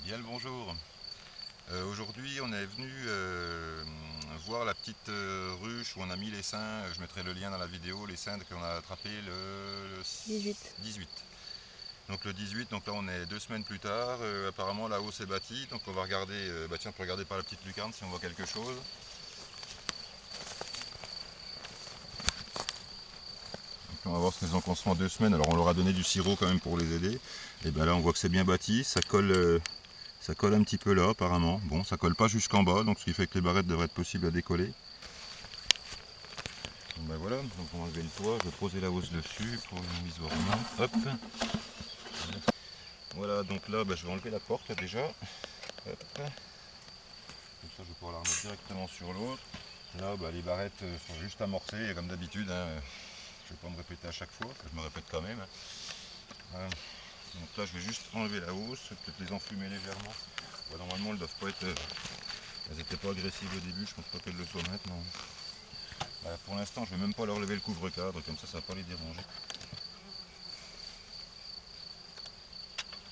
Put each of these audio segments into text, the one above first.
Bien le bonjour. Aujourd'hui on est venu voir la petite ruche où on a mis les seins. Je mettrai le lien dans la vidéo, les seins qu'on a attrapés le 18. 18. Donc le 18, donc là on est 2 semaines plus tard. Apparemment la hausse est bâtie, donc on va regarder, tiens, on peut regarder par la petite lucarne si on voit quelque chose. Donc on va voir ce qu'ils ont construit en 2 semaines. Alors on leur a donné du sirop quand même pour les aider. Et bien là on voit que c'est bien bâti, ça colle un petit peu là apparemment. Bon, ça colle pas jusqu'en bas, donc ce qui fait que les barrettes devraient être possibles à décoller. Bon ben voilà, donc on va enlever le toit, je vais poser la hausse dessus pour une mise au remonte. Hop. Voilà, donc là je vais enlever la porte déjà. Hop. Comme ça je vais pouvoir la remettre directement sur l'autre. Là les barrettes sont juste amorcées comme d'habitude. Je vais pas me répéter à chaque fois, que je me répète quand même. Voilà. Donc là je vais juste enlever la hausse, peut-être les enfumer légèrement. Bon, normalement elles doivent pas être. Elles n'étaient pas agressives au début, je pense pas qu'elles le soient maintenant. Voilà, pour l'instant je vais même pas leur lever le couvre-cadre, comme ça va pas les déranger.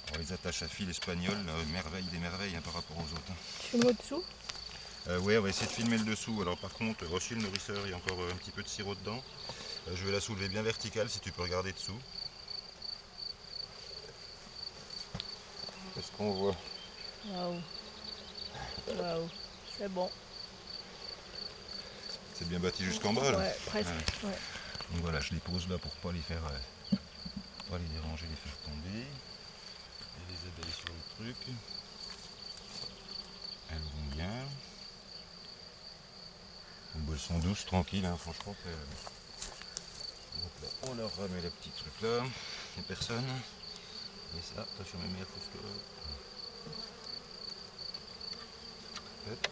Alors, les attaches à fil espagnoles, merveille des merveilles par rapport aux autres. Tu filmes au-dessous? Ouais, on va essayer de filmer le dessous. Alors par contre, reçu le nourrisseur, il y a encore un petit peu de sirop dedans. Je vais la soulever bien verticale si tu peux regarder dessous. Qu'est-ce qu'on voit? Waouh, waouh, c'est bon. C'est bien bâti jusqu'en bas là. Ouais, presque. Ouais. Ouais. Donc voilà, je les pose là pour pas les faire, pas les déranger, les faire tomber. Et les abeilles sur le truc. Elles vont bien. Bon, elles sont douces, tranquilles, franchement. Donc là, on leur remet le petit truc là. Il n'y a personne. Et ça, attention mes mères, faut que. Hop.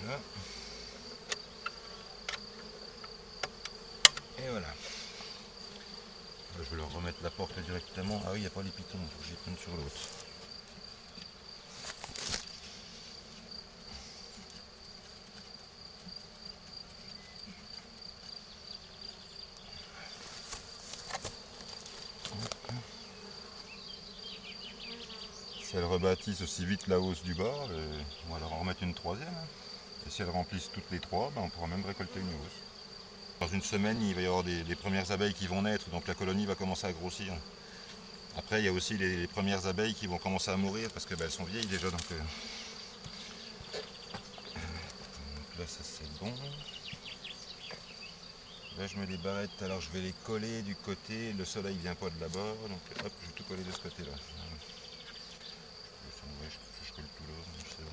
Voilà. Et voilà. Là, je vais leur remettre la porte directement. Ah oui, il n'y a pas les pitons, il faut que je les prenne sur l'autre. Si elles rebâtissent aussi vite la hausse du bas, on va leur en remettre une troisième. Et si elles remplissent toutes les trois, on pourra même récolter une hausse. Dans une semaine, il va y avoir des premières abeilles qui vont naître, donc la colonie va commencer à grossir. Après, il y a aussi les premières abeilles qui vont commencer à mourir parce qu'elles sont vieilles déjà. Donc là, ça c'est bon. Là, je mets les barrettes, alors je vais les coller du côté. Le soleil vient pas de là-bas, donc hop, je vais tout coller de ce côté-là. Ouais, je colle tout là, c'est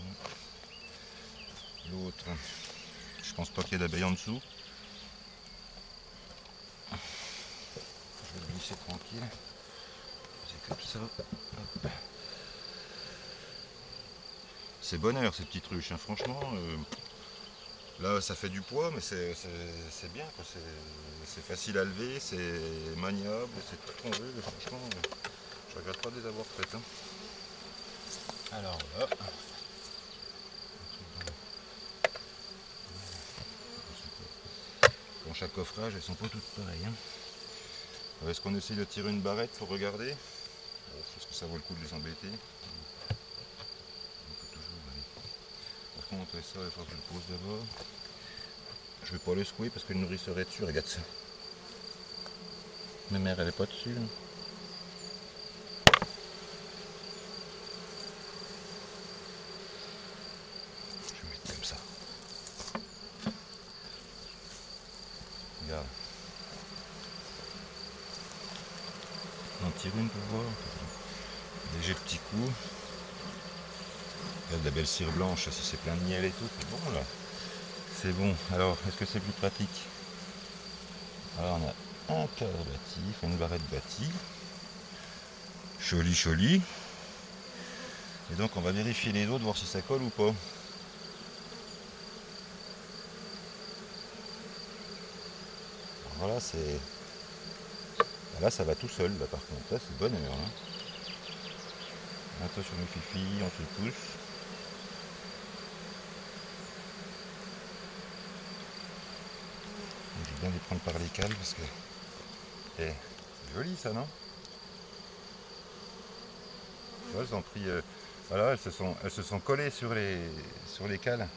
bon. L'autre, je pense pas qu'il y ait d'abeilles en dessous. Je vais le glisser tranquille. C'est comme ça. Hop. C'est bonheur ces petites ruches, franchement. Là, ça fait du poids, mais c'est bien. C'est facile à lever, c'est maniable, c'est tout ce qu'on veut. Franchement, je regrette pas de les avoir faites. Alors là, dans chaque coffrage, elles sont pas toutes pareilles. Est-ce qu'on essaye de tirer une barrette pour regarder? Est-ce que ça vaut le coup de les embêter? On peut toujours aller. Par contre, ça, il faut que je le pose d'abord. Je vais pas le secouer parce que le nourrisseur est dessus, regarde ça. Ma mère, elle est pas dessus. Je vais mettre comme ça. Regarde. On en tire une pour voir. Léger petit coup. Regarde la belle cire blanche, si c'est plein de miel et tout, c'est bon là. C'est bon. Alors, est-ce que c'est plus pratique? Alors, on a un cadre bâti, enfin une barrette bâtie. Joli, joli. Et donc, on va vérifier les autres, voir si ça colle ou pas. Alors, voilà, c'est. Là, ça va tout seul, là, par contre. Là, c'est bonheur. Attention, mes filles, on se pousse. Je vais bien les prendre par les cales parce que. C'est joli, ça, non? vois, elles ont pris, voilà, elles se sont collées sur les cales,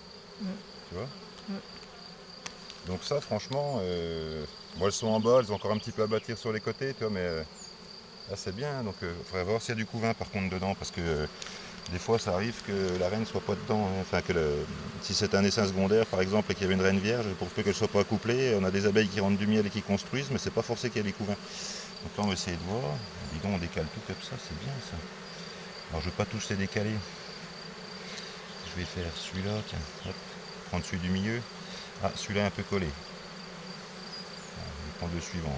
Mm. tu vois. Mm. Donc ça, franchement, bon, elles sont en bas, elles ont encore un petit peu à bâtir sur les côtés, tu vois, mais là c'est bien. Donc, il faudrait voir s'il y a du couvain par contre dedans, parce que des fois, ça arrive que la reine soit pas dedans, hein. Enfin, si c'est un essaim secondaire, par exemple, et qu'il y avait une reine vierge, pour peu qu'elle soit pas accouplée, on a des abeilles qui rentrent du miel et qui construisent, mais c'est pas forcé qu'il y ait des couvains. Donc là, on va essayer de voir. Dis donc, on décale tout comme ça, c'est bien ça. Alors, je vais pas tous les décaler. Je vais faire celui-là, tiens, hop, prendre celui du milieu. Ah, celui-là est un peu collé. Ah, je vais prendre le suivant.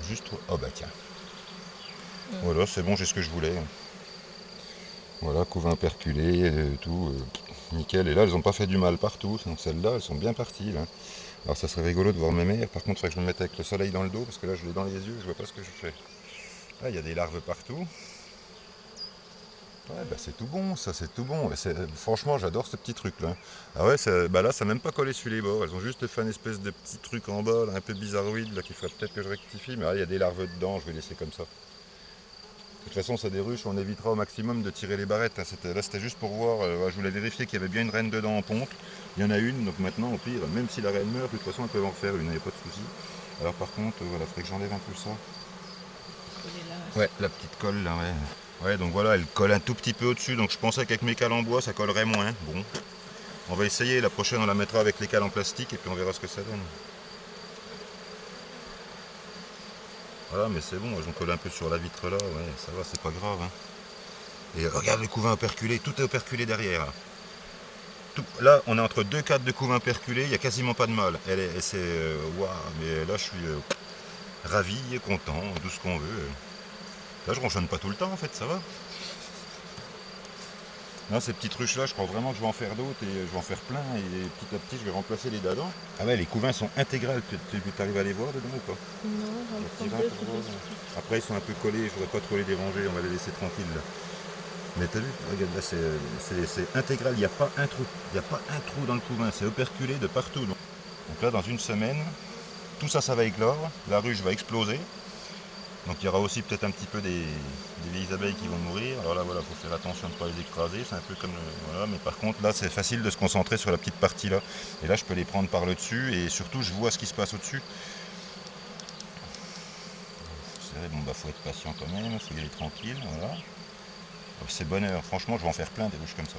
Juste, oh bah tiens. Mm. Voilà, c'est bon, j'ai ce que je voulais. Voilà, couvain perculé, tout, nickel. Et là, elles n'ont pas fait du mal partout. Donc celles-là, elles sont bien parties. Là. Alors ça serait rigolo de voir mes mères. Par contre, il faudrait que je me mette avec le soleil dans le dos parce que là, je l'ai dans les yeux, je vois pas ce que je fais. Ah, il y a des larves partout. Ouais, bah c'est tout bon, ça, c'est tout bon. Franchement, j'adore ce petit truc-là. Ah ouais, bah là, ça n'a même pas collé sur les bords. Elles ont juste fait une espèce de petit truc en bas, là, un peu bizarroïde, là, qu'il faudrait peut-être que je rectifie. Mais là, il y a des larves dedans, je vais laisser comme ça. De toute façon, c'est des ruches, on évitera au maximum de tirer les barrettes. Hein. Là, c'était juste pour voir. Je voulais vérifier qu'il y avait bien une reine dedans en ponte. Il y en a une, donc maintenant, au pire, même si la reine meurt, de toute façon, elles peuvent en refaire une, il n'y a pas de souci. Alors, par contre, voilà, il faudrait que j'enlève un peu ça. Coller là. Ouais, la petite colle là, ouais. Ouais, donc voilà, elle colle un tout petit peu au-dessus. Donc, je pensais qu'avec mes cales en bois, ça collerait moins. Bon, on va essayer. La prochaine, on la mettra avec les cales en plastique et puis on verra ce que ça donne. Voilà, mais c'est bon, elles ont collé un peu sur la vitre là. Ouais, ça va, c'est pas grave. Hein. Et regarde le couvain operculé, tout est operculé derrière. Là. Là, on est entre deux cadres de couvain perculé, il n'y a quasiment pas de mal. Waouh, mais là, je suis ravi, content, tout ce qu'on veut. Là, je ronchonne pas tout le temps, en fait, ça va. Là, ces petites ruches-là, je crois vraiment que je vais en faire d'autres et je vais en faire plein. Et petit à petit, je vais remplacer les dadans. Ah ouais, les couvains sont intégrales. Tu arrives à les voir dedans ou pas? Non, j'en prends Tira deux pour tout de voir. suite. Après, ils sont un peu collés, je voudrais pas trop les déranger, on va les laisser tranquilles. Là. Mais t'as vu, regarde là, c'est intégral, il n'y a pas un trou. Il n'y a pas un trou dans le couvain, c'est operculé de partout. Donc là, dans une semaine, tout ça, ça va éclore, la ruche va exploser. Donc il y aura aussi peut-être un petit peu des vieilles abeilles qui vont mourir. Alors là, voilà, il faut faire attention de ne pas les écraser. C'est un peu comme voilà, mais par contre, là, c'est facile de se concentrer sur la petite partie là. Et là, je peux les prendre par le dessus et surtout, je vois ce qui se passe au-dessus. Bon, bah, faut être patient quand même, faut y aller tranquille, voilà. C'est bonheur. Franchement, je vais en faire plein des ruches comme ça.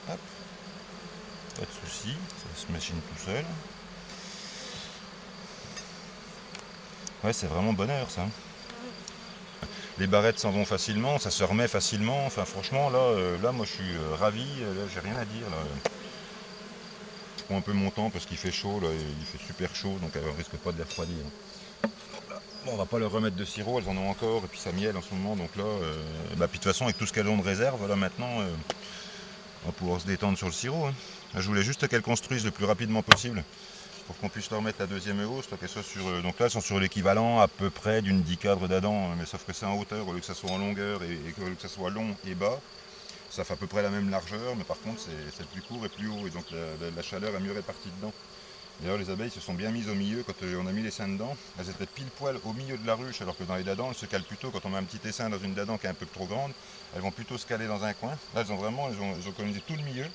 Hop, pas de soucis, ça se machine tout seul. Ouais, c'est vraiment bonheur ça. Les barrettes s'en vont facilement, ça se remet facilement. Enfin, franchement, là moi je suis ravi. Là, j'ai rien à dire. Là. Je prends un peu mon temps parce qu'il fait chaud, là, il fait super chaud, donc on risque pas de les refroidir. Bon, on va pas leur remettre de sirop, elles en ont encore, et puis ça miel en ce moment, donc là, puis de toute façon, avec tout ce qu'elles ont de réserve, là maintenant, on va pouvoir se détendre sur le sirop. Hein. Là, je voulais juste qu'elles construisent le plus rapidement possible. Pour qu'on puisse leur mettre la deuxième hausse, qu'elle soit sur, donc là elles sont sur l'équivalent à peu près d'une 10 cadres d'Adam, mais sauf que c'est en hauteur au lieu que ça soit en longueur et au lieu que ça soit long et bas, ça fait à peu près la même largeur, mais par contre c'est plus court et plus haut, et donc la chaleur est mieux répartie dedans. D'ailleurs les abeilles se sont bien mises au milieu quand on a mis les seins dedans, elles étaient pile poil au milieu de la ruche, alors que dans les dadans elles se calent plutôt, quand on met un petit essaim dans une dadan qui est un peu trop grande, elles vont plutôt se caler dans un coin. Là elles ont colonisé tout le milieu.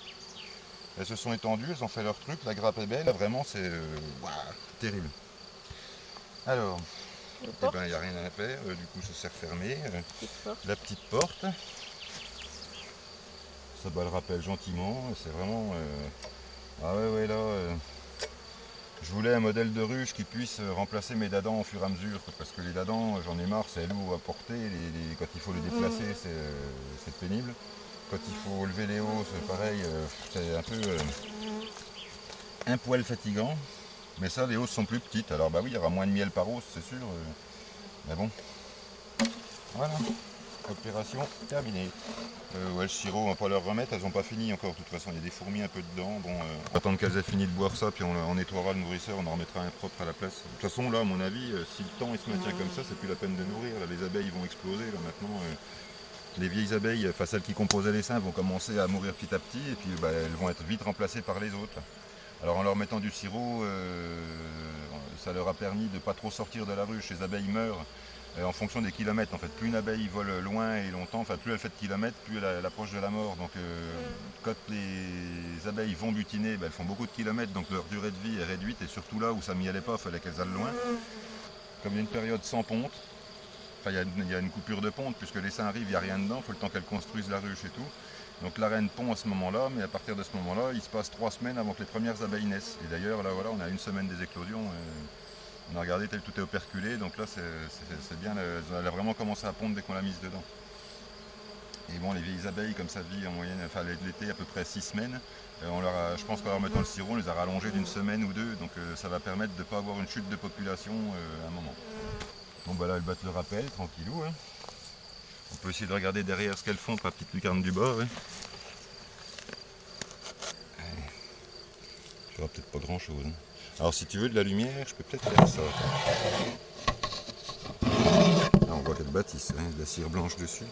Elles se sont étendues, elles ont fait leur truc, la grappe est belle, là, vraiment c'est terrible. Alors, Les eh ben il portes, n'y a rien à faire, du coup ça s'est refermé. petite porte. La petite porte, ça le rappelle gentiment, c'est vraiment... Ah ouais là, je voulais un modèle de ruche qui puisse remplacer mes dadans au fur et à mesure, parce que les dadans, j'en ai marre, c'est lourd à porter, quand il faut les déplacer c'est pénible. Quand il faut lever les hauts, c'est pareil, c'est un peu un poil fatigant. Mais ça, les hausses sont plus petites. Alors bah oui, il y aura moins de miel par hausse, c'est sûr. Mais bon, voilà. Opération terminée. Ouais, le sirop, on va pas leur remettre. Elles n'ont pas fini encore. De toute façon, il y a des fourmis un peu dedans. Bon, on va attendre qu'elles aient fini de boire ça, puis on nettoiera le nourrisseur, on en remettra un propre à la place. De toute façon, là, à mon avis, si le temps il se maintient comme ça, c'est plus la peine de nourrir. Là, les abeilles vont exploser. Là, maintenant, les vieilles abeilles, enfin celles qui composaient les seins, vont commencer à mourir petit à petit, et puis elles vont être vite remplacées par les autres. Alors en leur mettant du sirop, ça leur a permis de ne pas trop sortir de la ruche. Les abeilles meurent en fonction des kilomètres. En fait, plus une abeille vole loin et longtemps, enfin plus elle fait de kilomètres, plus elle approche de la mort. Donc quand les abeilles vont butiner, elles font beaucoup de kilomètres, donc leur durée de vie est réduite. Et surtout là où ça m'y allait pas, il fallait qu'elles aillent loin. Comme il y a une période sans ponte, enfin il y a une coupure de ponte, puisque les saints arrivent, il n'y a rien dedans, il faut le temps qu'elles construisent la ruche et tout. Donc la reine pond à ce moment-là, mais à partir de ce moment-là, il se passe 3 semaines avant que les premières abeilles naissent. Et d'ailleurs, là voilà, on a une semaine des éclosions. On a regardé tel tout est operculé, donc là c'est bien, elle a vraiment commencé à pondre dès qu'on l'a mise dedans. Et bon, les vieilles abeilles, comme ça vit en moyenne, enfin l'été à peu près 6 semaines, je pense qu'en leur mettant le sirop, on les a rallongées d'une semaine ou deux, donc ça va permettre de ne pas avoir une chute de population à un moment. Bon bah là elles battent le rappel, tranquillou. Hein. On peut essayer de regarder derrière ce qu'elles font, par petite lucarne du bas. Ouais. Tu verras peut-être pas grand chose. Hein. Alors si tu veux de la lumière, je peux peut-être faire ça. Là on voit qu'elles bâtissent, hein, de la cire blanche dessus.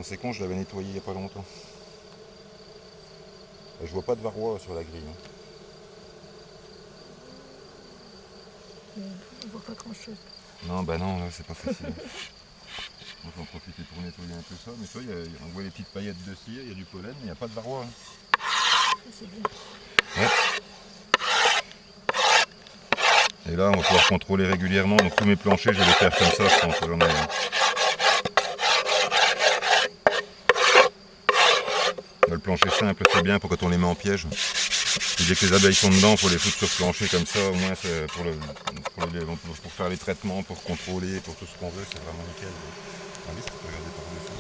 C'est con, je l'avais nettoyé il n'y a pas longtemps. Je vois pas de varroa sur la grille. Hein. On voit pas grand chose. Non, bah non, là c'est pas facile. On va en profiter pour nettoyer un peu ça. Mais tu vois, on voit les petites paillettes de cire, il y a du pollen, mais il n'y a pas de varroa. Hein. Ça, c'est bien. Ouais. Et là, on va pouvoir contrôler régulièrement. Donc tous mes planchers, je vais les faire comme ça, je pense. Le plancher simple, c'est bien pour quand on les met en piège. Et dès que les abeilles sont dedans, il faut les foutre sur le plancher comme ça, au moins pour faire les traitements, pour contrôler, pour tout ce qu'on veut, c'est vraiment nickel. Allez, si tu peux regarder par-dessus.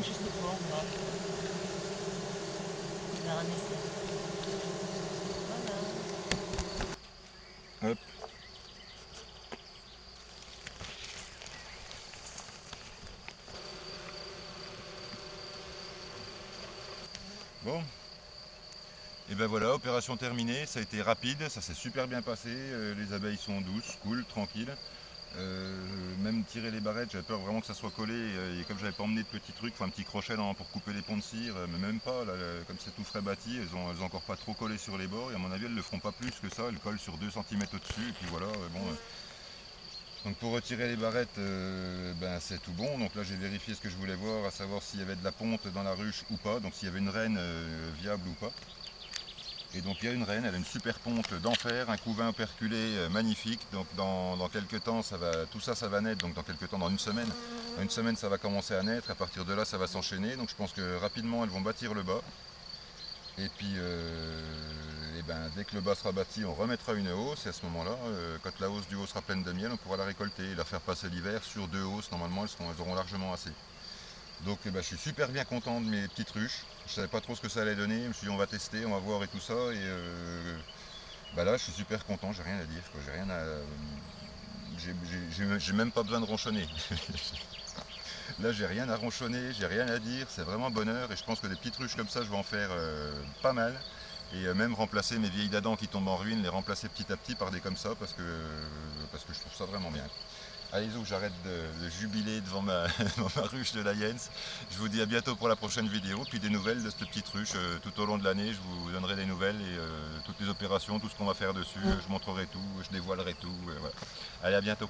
Je sais pas, on verra. On verra un essai. Voilà. Hop. Bon. Et ben voilà, opération terminée, ça a été rapide, ça s'est super bien passé, les abeilles sont douces, cool, tranquilles. Même tirer les barrettes, j'avais peur vraiment que ça soit collé, et comme j'avais pas emmené de petits trucs, un petit crochet pour couper les ponts de cire, mais même pas, là, comme c'est tout frais bâti, elles ont encore pas trop collé sur les bords, et à mon avis elles le feront pas plus que ça, elles collent sur 2 cm au-dessus, et puis voilà, bon. Donc pour retirer les barrettes, c'est tout bon. Donc là j'ai vérifié ce que je voulais voir, à savoir s'il y avait de la ponte dans la ruche ou pas, donc s'il y avait une reine viable ou pas. Et donc il y a une reine, elle a une super ponte d'enfer, un couvain operculé magnifique. Donc dans quelques temps, tout ça, ça va naître. Donc dans quelques temps, dans une semaine. Dans une semaine, ça va commencer à naître. À partir de là, ça va s'enchaîner. Donc je pense que rapidement, elles vont bâtir le bas. Et puis, dès que le bas sera bâti, on remettra une hausse. Et à ce moment-là, quand la hausse du haut sera pleine de miel, on pourra la récolter et la faire passer l'hiver sur 2 hausses. Normalement, elles auront largement assez. Donc je suis super bien content de mes petites ruches. Je savais pas trop ce que ça allait donner. Je me suis dit on va tester, on va voir et tout ça. Et là je suis super content, j'ai rien à dire. J'ai rien à. J'ai même pas besoin de ronchonner. Là j'ai rien à ronchonner, j'ai rien à dire, c'est vraiment bonheur. Et je pense que des petites ruches comme ça, je vais en faire pas mal. Et même remplacer mes vieilles dadans qui tombent en ruine, les remplacer petit à petit par des comme ça parce que je trouve ça vraiment bien. Allez Zou, j'arrête de jubiler devant ma ruche de la Jens. Je vous dis à bientôt pour la prochaine vidéo, puis des nouvelles de cette petite ruche. Tout au long de l'année, je vous donnerai des nouvelles et toutes les opérations, tout ce qu'on va faire dessus. Je montrerai tout, je dévoilerai tout. Voilà. Allez, à bientôt.